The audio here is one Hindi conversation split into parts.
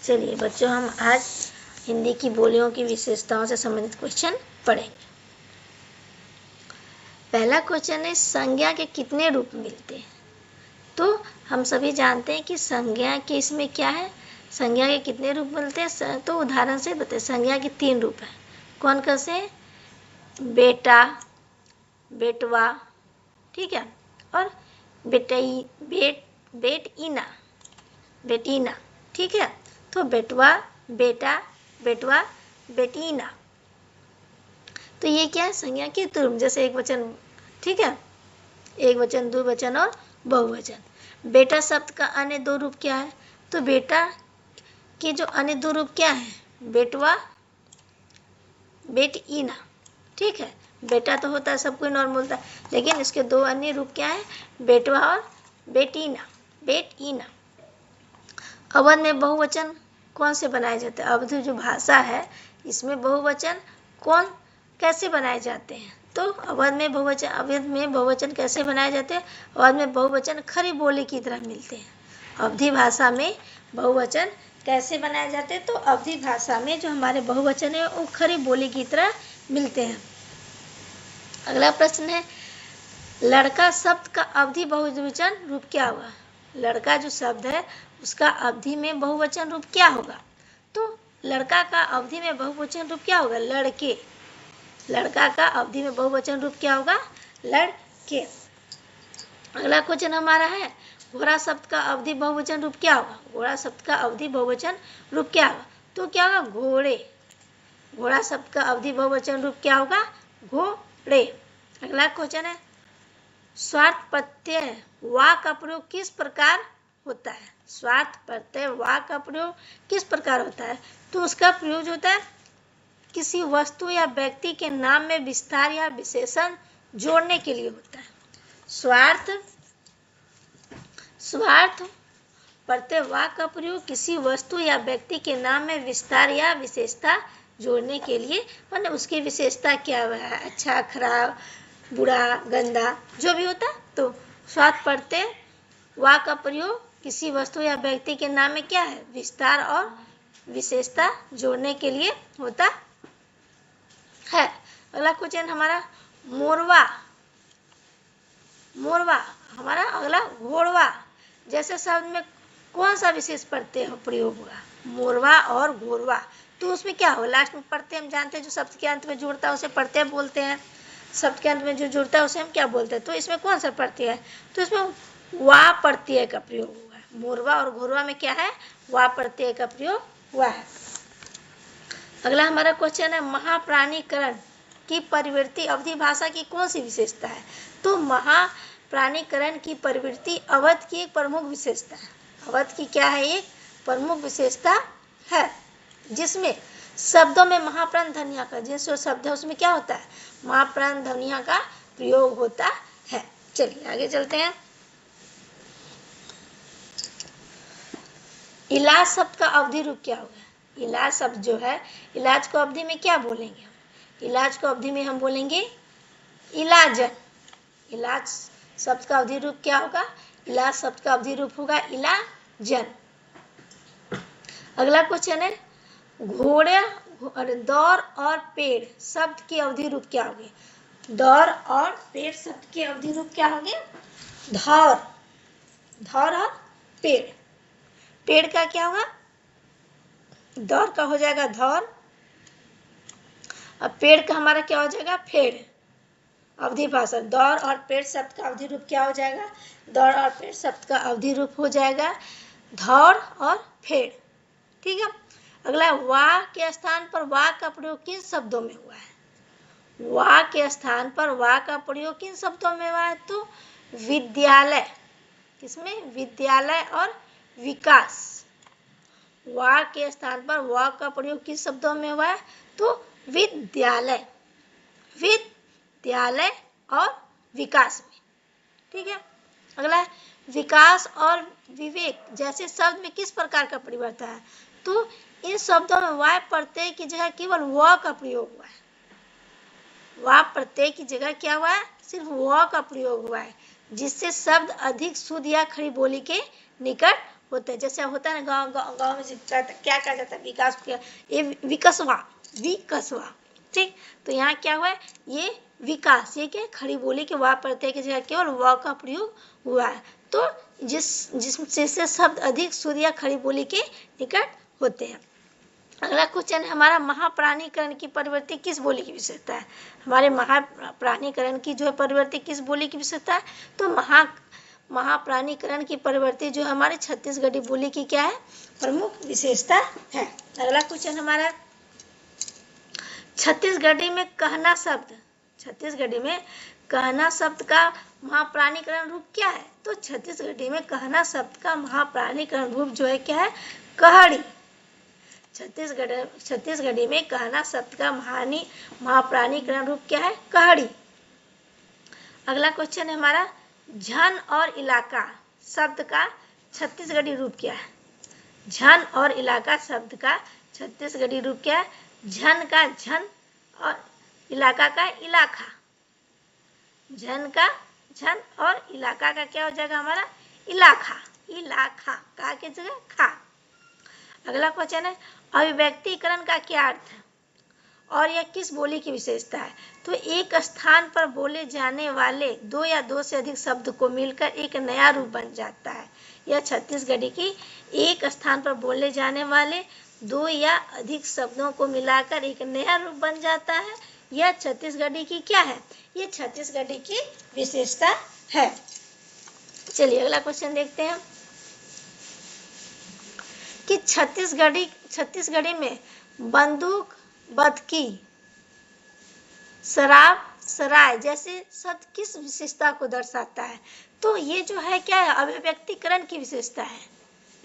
चलिए बच्चों, हम आज हिंदी की बोलियों की विशेषताओं से संबंधित क्वेश्चन पढ़ेंगे। पहला क्वेश्चन है, संज्ञा के कितने रूप मिलते हैं? तो हम सभी जानते हैं कि संज्ञा के इसमें क्या है, संज्ञा के कितने रूप मिलते हैं। तो उदाहरण से बताए, संज्ञा के 3 रूप हैं। कौन कौन से? बेटा, बेटवा, ठीक है, और बेटई, बेटीना, बेटीना, ठीक है। तो बेटवा, बेटा, बेटवा, बेटीना, तो ये क्या है? संज्ञा के रूप, जैसे एक वचन, ठीक है, एक वचन, द्विवचन और बहुवचन। बेटा शब्द का अन्य 2 रूप क्या है? तो बेटा के जो अन्य 2 रूप क्या है? बेटवा, बेटीना, ठीक है। बेटा तो होता है, सब कोई नॉर्मल होता है, लेकिन इसके 2 अन्य रूप क्या है? बेटवा और बेटीना, बेटीना। अवध में बहुवचन कौन से बनाए जाते हैं? अवध जो भाषा है, इसमें बहुवचन कैसे बनाए जाते हैं? तो अवध में बहुवचन कैसे बनाए जाते हैं? अवध में बहुवचन खड़ी बोली की तरह मिलते हैं। अवधी भाषा में बहुवचन कैसे बनाए जाते हैं? तो अवधी भाषा में जो हमारे बहुवचन है वो खड़ी बोली की तरह मिलते हैं। अगला प्रश्न है, लड़का शब्द का अवधी बहुवचन रूप क्या होगा? लड़का जो शब्द है उसका अवधि में बहुवचन रूप क्या होगा? तो लड़का का अवधि में बहुवचन रूप क्या होगा? लड़के। लड़का का अवधि में बहुवचन रूप क्या होगा? लड़के। अगला क्वेश्चन हमारा है, घोड़ा शब्द का अवधि बहुवचन रूप क्या होगा? घोड़ा शब्द का अवधि बहुवचन रूप क्या होगा? तो क्या होगा? घोड़े। घोड़ा शब्द का अवधि बहुवचन रूप क्या होगा? घोड़े। अगला क्वेश्चन है, स्वार्थ प्रत्यय वा का प्रयोग किस प्रकार होता है? स्वार्थ प्रत्यय वा का प्रयोग किस प्रकार होता है? तो उसका प्रयोग होता है किसी वस्तु या व्यक्ति के नाम में विस्तार या विशेषण जोड़ने के लिए होता है। स्वार्थ प्रत्यय वा का प्रयोग किसी वस्तु या व्यक्ति के नाम में विस्तार या विशेषता जोड़ने के लिए, मतलब उसकी विशेषता क्या है, अच्छा, खराब, बुरा, गंदा, जो भी होता। तो स्वार्थ प्रत्यय वा का प्रयोग किसी वस्तु या व्यक्ति के नाम में क्या है? विस्तार और विशेषता जोड़ने के लिए होता है। अगला क्वेश्चन हमारा, मोरवा। मोरवा हमारा अगला घोड़वा जैसे शब्द में कौन सा विशेष प्रत्यय प्रयोग होगा? मोरवा और घोड़वा। तो उसमें क्या होगा? लास्ट में प्रत्यय हम जानते हैं, जो शब्द के अंत में जुड़ता है उसे प्रत्यय बोलते हैं। शब्द के अंत में जो जुड़ता है उसे हम क्या बोलते हैं? तो इसमें कौन सा प्रत्यय है? तो इसमें वा प्रत्यय का प्रयोग हुआ है। मोरवा और घोड़वा में क्या है? वा प्रत्यय का प्रयोग हुआ है। अगला हमारा क्वेश्चन है, महाप्राणीकरण की प्रवृत्ति अवधी भाषा की कौन सी विशेषता है? तो महाप्राणीकरण की प्रवृत्ति अवध की एक प्रमुख विशेषता है। अवध की क्या है? एक प्रमुख विशेषता है, जिसमें शब्दों में महाप्राण ध्वनियों का, जिस शब्द है उसमें क्या होता है? महाप्राण ध्वनियों का प्रयोग होता है। चलिए आगे चलते हैं। इलाज शब्द का अवधि रूप क्या होगा? इलाज शब्द जो है, इलाज को अवधि में क्या बोलेंगे? इलाज को अवधि में हम बोलेंगे इलाजन। इलाज शब्द का अवधि रूप क्या होगा? इलाज शब्द का अवधि रूप होगा इलाजन। अगला क्वेश्चन है, घोड़े, दौड़ और पेड़ शब्द की अवधि रूप क्या होगी? दौड़ और पेड़ शब्द की अवधि रूप क्या होगी? धौर। धौर और पेड़। पेड़ का क्या होगा? दौर का हो जाएगा धौर, और पेड़ का हमारा क्या हो जाएगा? पेड़। अवधि भाषा, दौर और पेड़ शब्द का अवधि रूप क्या हो जाएगा? दौर और पेड़ शब्द का अवधि रूप हो जाएगा धौर और पेड़, ठीक है। अगला, वा के स्थान पर वा का प्रयोग किन शब्दों में हुआ है? वा के स्थान पर वा का प्रयोग किन शब्दों में हुआ है? तो विद्यालय। किसमें? विद्यालय और विकास। वा के स्थान पर वा का प्रयोग किस शब्दों में हुआ है? तो विद्यालय, विद्यालय और विकास में, ठीक है। अगला, विकास और विवेक जैसे शब्द में किस प्रकार का परिवर्तन है? तो इन शब्दों में वा प्रत्यय की जगह केवल व का प्रयोग हुआ है। वा प्रत्यय की जगह क्या हुआ है? सिर्फ व का प्रयोग हुआ है, जिससे शब्द अधिक शुद्ध या खड़ी बोली के निकट होते हैं। जैसे होता है ना गांव में क्या कहा जाता है, विकास किया, ये विकसवा, विकसवा, ठीक। तो यहाँ क्या हुआ है, ये विकास, ये क्या खड़ी बोली के वा प्रत्यय की जगह केवल व का प्रयोग हुआ है। तो जिससे शब्द अधिक शुद्ध या खड़ी बोली के निकट होते हैं। अगला क्वेश्चन है हमारा, महाप्राणीकरण की परिवर्ती किस बोली की विशेषता है। हमारे महाप्राणीकरण की जो है परिवर्ती किस बोली की विशेषता है, तो महाप्राणीकरण की परिवर्ती जो हमारे छत्तीसगढ़ी बोली की क्या है, प्रमुख विशेषता है। अगला क्वेश्चन हमारा, छत्तीसगढ़ी में कहना शब्द, छत्तीसगढ़ी में कहना शब्द का महाप्राणीकरण रूप क्या है, तो छत्तीसगढ़ी में कहना शब्द का महाप्राणीकरण रूप जो है क्या है, कहड़ी। छत्तीसगढ़ी में कहना शब्द का महाप्राणीकरण रूप क्या है, कहड़ी। अगला क्वेश्चन है हमारा, झन और इलाका शब्द का छत्तीसगढ़ी रूप क्या है। झन और इलाका शब्द का छत्तीसगढ़ी रूप क्या है, झन का झन और इलाका का इलाका। झन का झन और इलाका का क्या हो जाएगा हमारा, इलाका, इलाका का की जगह खा। अगला क्वेश्चन है, अभिव्यक्तिकरण का क्या अर्थ है और यह किस बोली की विशेषता है, तो एक स्थान पर बोले जाने वाले दो या दो से अधिक शब्द को मिलकर एक नया रूप बन जाता है। यह छत्तीसगढ़ी की एक स्थान पर बोले जाने वाले दो या अधिक शब्दों को मिलाकर एक नया रूप बन जाता है। यह छत्तीसगढ़ी की क्या है, ये छत्तीसगढ़ी की विशेषता है। चलिए अगला क्वेश्चन देखते हैं कि छत्तीसगढ़ी में बंदूक, बदकी, शराब, सराय जैसे शब्द किस विशेषता को दर्शाता है, तो ये जो है क्या है, अभिव्यक्तिकरण की विशेषता है।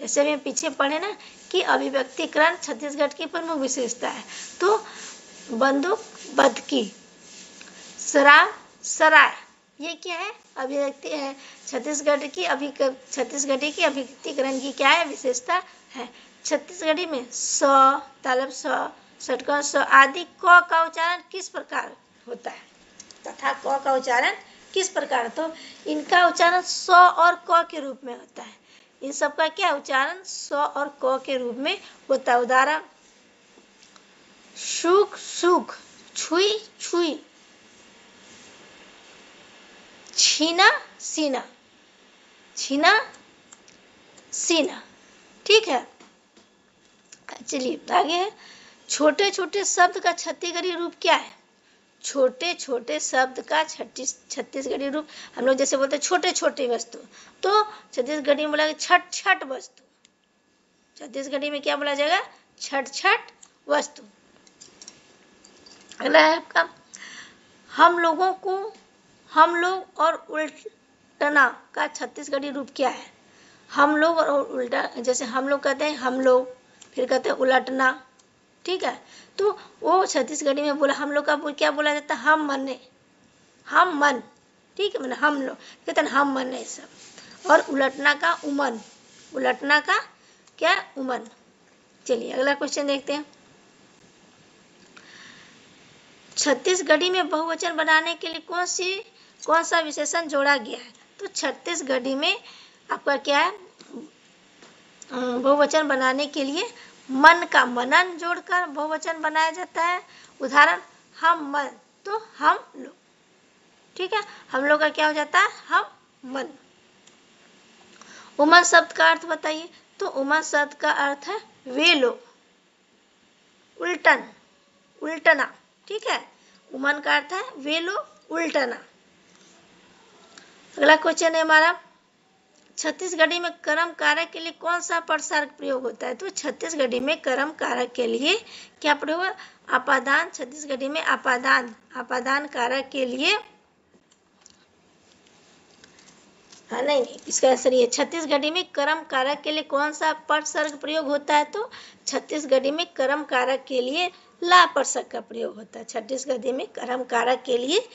जैसे अभी हम पीछे पढ़े ना कि अभिव्यक्तिकरण छत्तीसगढ़ की प्रमुख विशेषता है। तो बंदूक, बदकी, शराब, सराय ये क्या है, अभिव्यक्ति है। छत्तीसगढ़ी की अभिव्यक्तिकरण की क्या है, विशेषता है। छत्तीसगढ़ी में स, तालब स, षटकोण स आदि क का उच्चारण किस प्रकार होता है तथा क का उच्चारण किस प्रकार, तो इनका उच्चारण स और क के रूप में होता है। इन सब का क्या उच्चारण स और क के रूप में होता है। उदाहरण, सुख, सुख, छुई, छुई, छीना, सीना, छीना, सीना, ठीक है। चलिए आगे है, छोटे छोटे शब्द का छत्तीसगढ़ी रूप क्या है। छोटे छोटे शब्द का छत्तीसगढ़ी रूप, हम लोग जैसे बोलते हैं छोटे छोटे वस्तु, तो छत्तीसगढ़ी में बोला छठ छठ वस्तु। छत्तीसगढ़ी में क्या बोला जाएगा, छठ छठ वस्तु। अगला है आपका, हम लोग और उल्टना का छत्तीसगढ़ी रूप क्या है। हम लोग और उल्टा, जैसे हम लोग कहते हैं हम लोग, फिर कहते हैं उलटना, ठीक है। तो वो छत्तीसगढ़ी में बोला हम लोग का क्या बोला जाता है, हम मने, हम मन, ठीक है, मैंने हम लोग कहते हैं हम मने सब। और उलटना का उमन, उलटना का क्या उमन। चलिए अगला क्वेश्चन देखते हैं, छत्तीसगढ़ी में बहुवचन बनाने के लिए कौन सा विशेषण जोड़ा गया है, तो छत्तीसगढ़ी में आपका क्या है, बहुवचन बनाने के लिए मन का मनन जोड़कर बहुवचन बनाया जाता है। उदाहरण, हम मन, तो हम लोग, ठीक है, हम लोग का क्या हो जाता है, हम मन। उमन शब्द का अर्थ बताइए, तो उमन शब्द का अर्थ है वे लोग, उल्टन, उल्टना, ठीक है। उमन का अर्थ है वे लोग, उल्टना। अगला क्वेश्चन है हमारा, छत्तीसगढ़ी में कर्म कारक के लिए कौन सा प्रसर्ग प्रयोग होता है, तो छत्तीसगढ़ी में कर्म कारक के लिए क्या प्रयोग है, अपादान। छत्तीसगढ़ी में अपादान कारक के लिए, हाँ नहीं इसका आंसर ये, छत्तीसगढ़ी में कर्म कारक के लिए कौन सा प्रसर्ग प्रयोग होता है, तो छत्तीसगढ़ी में कर्म कारक के लिए ला प्रसर्ग का प्रयोग होता है। छत्तीसगढ़ी में कर्म कारक के लिए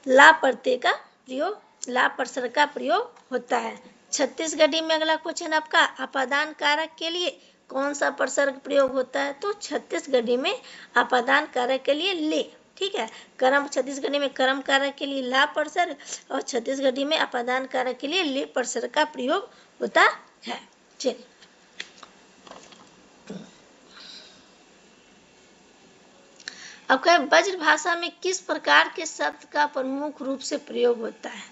ला प्रत्यय का प्रयोग, ला प्रसर्ग का प्रयोग होता है। छत्तीसगढ़ी में अगला क्वेश्चन आपका, अपादान कारक के लिए कौन सा प्रसर्ग प्रयोग होता है, तो छत्तीसगढ़ी में अपादान कारक के लिए ले, ठीक है। कर्म, छत्तीसगढ़ी में कर्म कारक के लिए ला प्रसर्ग और छत्तीसगढ़ी में अपादान कारक के लिए ले प्रसर्ग का प्रयोग होता है। चलिए, अब कहे ब्रज भाषा में किस प्रकार के शब्द का प्रमुख रूप से प्रयोग होता है।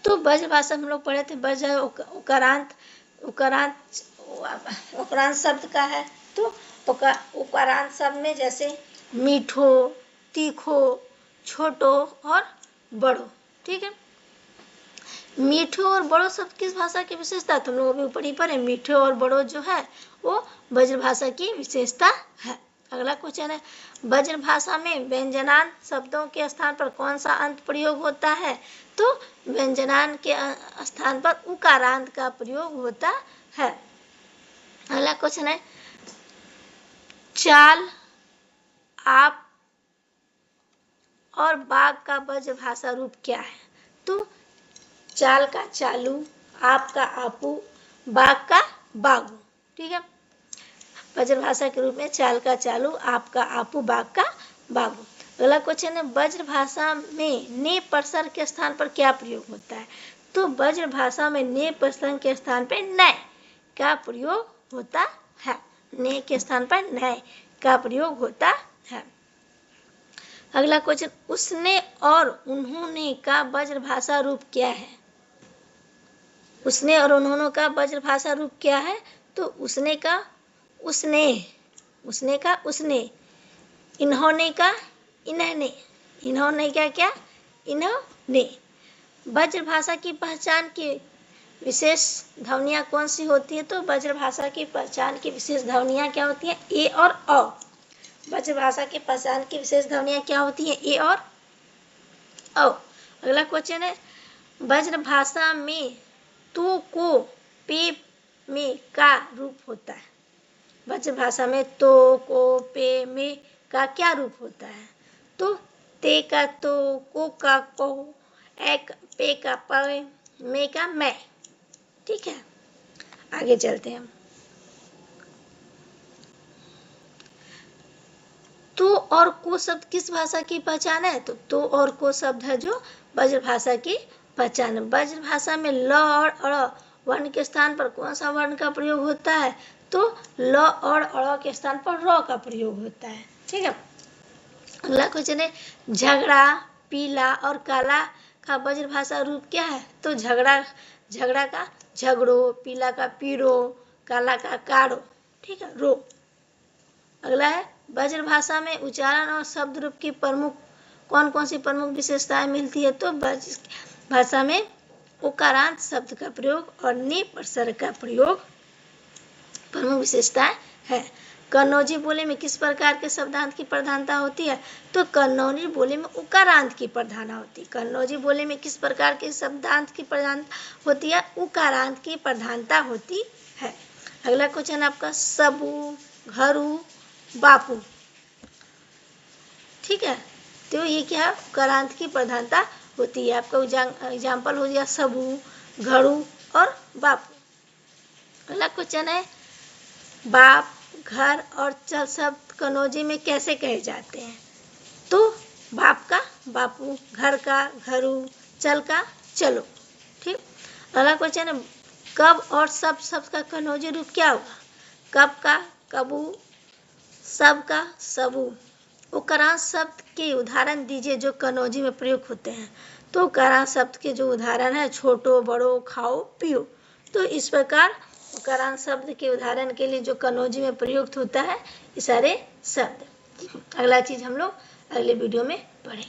तो ब्रज भाषा हम लोग पढ़े थे, ब्रज उकारांत उकारांत उकारांत शब्द का है। तो उकारांत शब्द में जैसे मीठो, तीखो, छोटो और बड़ो। ठीक है, मीठो और बड़ो शब्द किस भाषा की विशेषता, तुम लोग अभी ऊपर ही पढ़े। मीठो और बड़ो जो है वो ब्रज भाषा की विशेषता है। अगला क्वेश्चन है, ब्रज भाषा में व्यंजनांत शब्दों के स्थान पर कौन सा अंत प्रयोग होता है। तो व्यंजनांत के स्थान पर उकारांत का प्रयोग होता है। अगला क्वेश्चन है, चाल, आप और बाग का ब्रज भाषा रूप क्या है। तो चाल का चालू, आप का आपू, बाग का बागू। ठीक है, ब्रज भाषा के रूप में चाल का चालू, आप का आपू, बाग का बागू। अगला क्वेश्चन है, ब्रज भाषा में ने परसर के स्थान पर क्या प्रयोग होता है। तो ब्रज भाषा में ने परसर के स्थान पर नए का प्रयोग होता है। ने के स्थान पर नए का प्रयोग होता है। अगला क्वेश्चन, उसने और उन्होंने का ब्रज भाषा रूप क्या है। उसने और उन्होंने का ब्रज भाषा रूप क्या है। तो उसने का उसने, उसने का उसने, इन्होंने का इन्होंने, इन्होंने क्या क्या इन्होंने। ब्रज भाषा की पहचान की विशेष ध्वनियाँ कौन सी होती है। तो ब्रज भाषा की पहचान की विशेष ध्वनियाँ क्या होती हैं, ए और औ। ब्रज भाषा की पहचान की विशेष ध्वनियाँ क्या होती हैं, ए और औ। अगला क्वेश्चन है, ब्रज भाषा में तो को पे में का रूप होता है। ब्रज भाषा में तो को पे में का क्या रूप होता है। तो ते का तो, को का को, एक पे का पे, में का मैं। ठीक है, आगे चलते हैं। तो और को शब्द किस भाषा की पहचान है। तो और को शब्द है जो ब्रज भाषा की पहचान है। ब्रज भाषा में ल और अड़ वर्ण के स्थान पर कौन सा वर्ण का प्रयोग होता है। तो ल और अड़ के स्थान पर र का प्रयोग होता है। ठीक है, अगला क्वेश्चन है, झगड़ा, पीला और काला का ब्रज भाषा रूप क्या है। तो झगड़ा, झगड़ा का झगड़ो, पीला का पीरो, काला का काड़ो। ठीक है, रो। अगला है, ब्रज भाषा में उच्चारण और शब्द रूप की प्रमुख कौन कौन सी प्रमुख विशेषताएं मिलती है। तो ब्रज भाषा में उकारांत शब्द का प्रयोग और ने परसर का प्रयोग प्रमुख विशेषताएं है। कन्नौजी बोली में किस प्रकार के शब्दांत की प्रधानता होती है। तो कन्नौजी बोली में उकारांत की प्रधानता होती है। कन्नौजी बोली में किस प्रकार के शब्दांत की प्रधानता होती है, उकारांत की प्रधानता होती है। अगला क्वेश्चन आपका, सबू, घरू, बापू। ठीक है, तो ये क्या है, उकारांत की प्रधानता होती है। आपका एग्जाम्पल हो गया सबू, घड़ू और बापू। अगला क्वेश्चन है, बाप, घर और चल शब्द कन्नौजी में कैसे कहे जाते हैं। तो बाप का बापू, घर का घरू, चल का चलो। ठीक, अगला क्वेश्चन है, कब और सब शब्द का कन्नौजी रूप क्या होगा। कब का कबू, सब का सबू। उकारांत शब्द के उदाहरण दीजिए जो कन्नौजी में प्रयोग होते हैं। तो उकारांत शब्द के जो उदाहरण है, छोटो, बड़ो, खाओ, पियो। तो इस प्रकार उकारांत शब्द के उदाहरण के लिए जो कन्नौजी में प्रयुक्त होता है ये सारे शब्द। अगला चीज हम लोग अगले वीडियो में पढ़ेंगे।